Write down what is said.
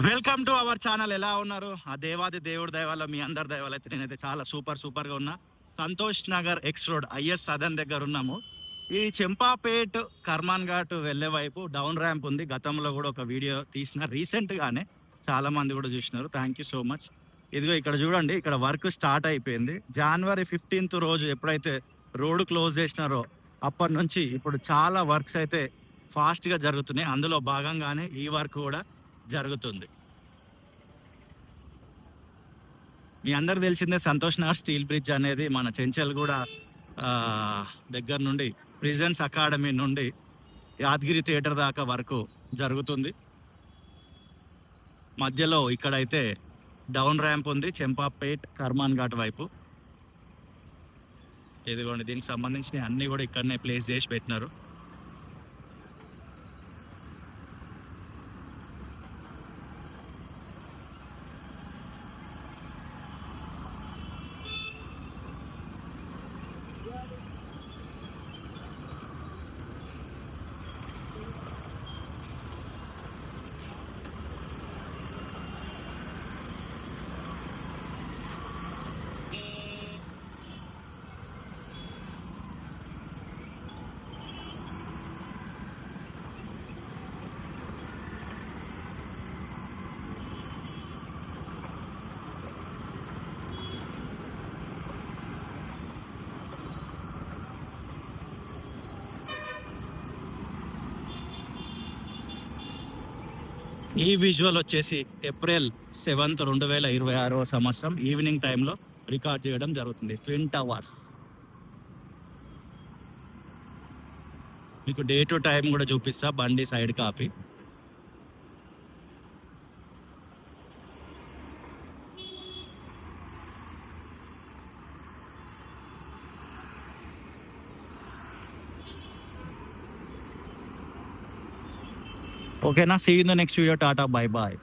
Welcome to our channel. ఎలా ఉన్నారు? ఆ దేవాది దేవుడి దయవల్ల, మీ అందరి దయవల్ల అయితే నేనైతే చాలా సూపర్ గా ఉన్నా. Santosh Nagar X road is Sadan దగ్గర ఉన్నాము. ఈ చెంపాపేట్ కర్మాన్ ఘాట్ వెళ్లే వైపు డౌన్ ర్యాంప్ ఉంది. గతంలో కూడా ఒక వీడియో తీసిన రీసెంట్ గానే, చాలా మంది కూడా చూసినారు. Thank you so much. ఇదిగో ఇక్కడ చూడండి, ఇక్కడ వర్క్ స్టార్ట్ అయిపోయింది. జనవరి 15th రోజు ఎప్పుడైతే రోడ్ క్లోజ్ చేసినారో అప్పటి నుంచి ఇప్పుడు చాలా వర్క్స్ అయితే ఫాస్ట్ గా జరుగుతున్నాయి. అందులో భాగంగానే ఈ వర్క్ కూడా జరుగుతుంది. మీ అందరు తెలిసిందే, సంతోష్ నగర్ స్టీల్ బ్రిడ్జ్ అనేది మన చెంచల్గూడ దగ్గర నుండి ప్రిజన్స్ అకాడమీ నుండి యాదగిరి థియేటర్ దాకా వరకు జరుగుతుంది. మధ్యలో ఇక్కడైతే డౌన్ ర్యాంప్ ఉంది, చెంపాపేట్ కర్మాన్ ఘాట్ వైపు. ఇదిగోండి, దీనికి సంబంధించిన అన్ని కూడా ఇక్కడనే ప్లేస్ చేసి పెట్టినారు. ఈ విజువల్ వచ్చేసి ఏప్రిల్ 7th 2026 సంవత్సరం ఈవినింగ్ టైంలో రికార్డ్ చేయడం జరుగుతుంది. Twin towers. మీకు డే టు టైం కూడా చూపిస్తా, బండి సైడ్ కాపీ. ఓకేనా? See in the next video. Tata, bye bye.